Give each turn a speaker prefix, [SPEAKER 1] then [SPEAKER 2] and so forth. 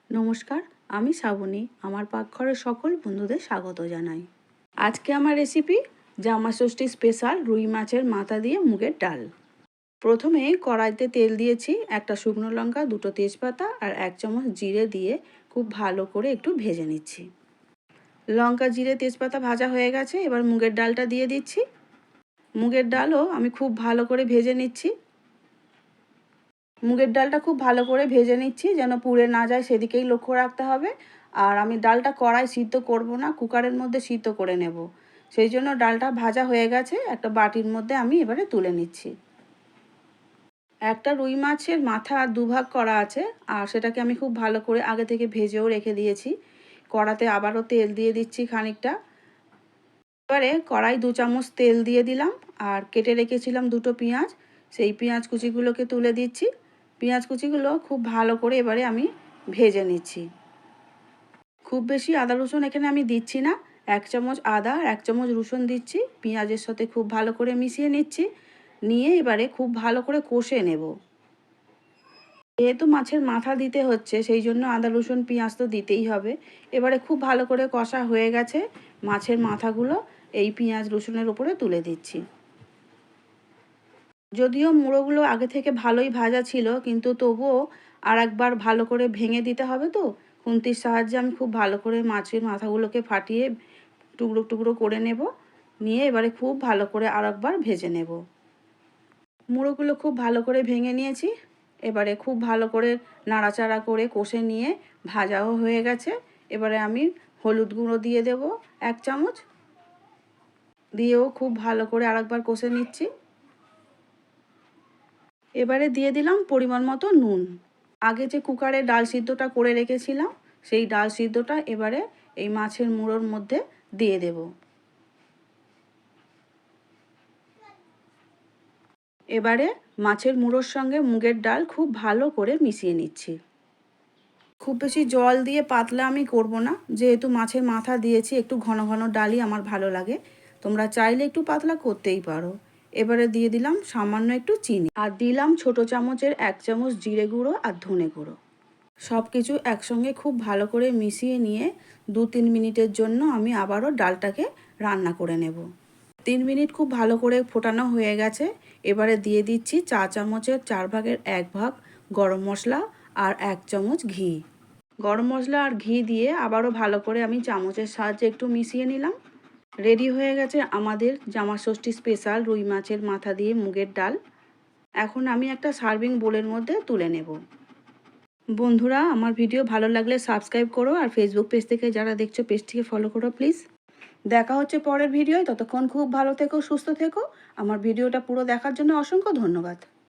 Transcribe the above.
[SPEAKER 1] নমস্কার, আমি শ্রাবণী। আমার পাকঘরের সকল বন্ধুদের স্বাগত জানাই। আজকে আমার রেসিপি জামাষষ্ঠী স্পেশাল রুই মাছের মাথা দিয়ে মুগের ডাল। প্রথমে কড়াইতে তেল দিয়েছি, একটা শুকনো লঙ্কা, দুটো তেজপাতা আর 1 চামচ জিরে দিয়ে খুব ভালো করে একটু ভেজে নিচ্ছি। লঙ্কা, জিরে, তেজপাতা ভাজা হয়ে গেছে, এবার মুগের ডালটা দিয়ে দিচ্ছি। মুগের ডালও আমি খুব ভালো করে ভেজে নিচ্ছি। মুগের ডালটা খুব ভালো করে ভেজে নিচ্ছি, যেন পুড়ে না যায় সেদিকেই লক্ষ্য রাখতে হবে। আর আমি ডালটা কড়াই সিদ্ধ করব না, কুকারের মধ্যে সিদ্ধ করে নেব। সেই জন্য ডালটা ভাজা হয়ে গেছে, একটা বাটির মধ্যে আমি এবারে তুলে নিচ্ছি। একটা রুই মাছের মাথা দুভাগ করা আছে, আর সেটাকে আমি খুব ভালো করে আগে থেকে ভেজেও রেখে দিয়েছি। কড়াতে আবারও তেল দিয়ে দিচ্ছি খানিকটা। এবারে কড়াই 2 চামচ তেল দিয়ে দিলাম, আর কেটে রেখেছিলাম দুটো পেঁয়াজ, সেই পেঁয়াজ কুচিগুলোকে তুলে দিচ্ছি। পেঁয়াজ কুচিগুলো খুব ভালো করে এবারে আমি ভেজে নিচ্ছি। খুব বেশি আদা রসুন এখানে আমি দিচ্ছি না, 1 চামচ আদা আর 1 চামচ রসুন দিচ্ছি। পেঁয়াজের সাথে খুব ভালো করে মিশিয়ে নিচ্ছি, নিয়ে এবারে খুব ভালো করে কষে নেব। যেহেতু মাছের মাথা দিতে হচ্ছে, সেই জন্য আদা রসুন পেঁয়াজ তো দিতেই হবে। এবারে খুব ভালো করে কষা হয়ে গেছে, মাছের মাথাগুলো এই পেঁয়াজ রসুনের উপরে তুলে দিচ্ছি। যদিও মুড়োগুলো আগে থেকে ভালোই ভাজা ছিল, কিন্তু তবুও আর একবার ভালো করে ভেঙে দিতে হবে। তো খুন্তির সাহায্যে আমি খুব ভালো করে মাছের মাথাগুলোকে ফাটিয়ে টুকরো টুকরো করে নেব, নিয়ে এবারে খুব ভালো করে আর একবার ভেজে নেব। মুড়োগুলো খুব ভালো করে ভেঙে নিয়েছি, এবারে খুব ভালো করে নাড়াচাড়া করে কষে নিয়ে ভাজাও হয়ে গেছে। এবারে আমি হলুদ গুঁড়ো দিয়ে দেব 1 চামচ, দিয়েও খুব ভালো করে আর একবার কষে নিচ্ছি। এবারে দিয়ে দিলাম পরিমাণ মতো নুন। আগে যে কুকারে ডাল সিদ্ধটা করে রেখেছিলাম, সেই ডাল সিদ্ধটা এবারে এই মাছের মুড়োর মধ্যে দিয়ে দেব। এবারে মাছের মুড়োর সঙ্গে মুগের ডাল খুব ভালো করে মিশিয়ে নিচ্ছি। খুব বেশি জল দিয়ে পাতলা আমি করব না, যেহেতু মাছের মাথা দিয়েছি, একটু ঘন ঘন ডালই আমার ভালো লাগে। তোমরা চাইলে একটু পাতলা করতেই পারো। এবারে দিয়ে দিলাম সামান্য একটু চিনি, আর দিলাম ছোটো চামচের 1 চামচ জিরে গুঁড়ো আর ধনে গুঁড়ো। সব কিছু একসঙ্গে খুব ভালো করে মিশিয়ে নিয়ে 2-3 মিনিটের জন্য আমি আবারও ডালটাকে রান্না করে নেব। 3 মিনিট খুব ভালো করে ফোটানো হয়ে গেছে। এবারে দিয়ে দিচ্ছি 4 চামচের 4 ভাগের 1 ভাগ গরম মশলা আর 1 চামচ ঘি। গরম মশলা আর ঘি দিয়ে আবারও ভালো করে আমি চামচের সাহায্যে একটু মিশিয়ে নিলাম। রেডি হয়ে গেছে আমাদের জামাষষ্ঠী স্পেশাল রুই মাছের মাথা দিয়ে মুগের ডাল। এখন আমি একটা সার্ভিং বোলের মধ্যে তুলে নেব। বন্ধুরা, আমার ভিডিও ভালো লাগলে সাবস্ক্রাইব করো, আর ফেসবুক পেজ থেকে যারা দেখছো পেজটিকে ফলো করো প্লিজ। দেখা হচ্ছে পরের ভিডিওয়, ততক্ষণ খুব ভালো থেকো, সুস্থ থেকো। আমার ভিডিওটা পুরো দেখার জন্য অসংখ্য ধন্যবাদ।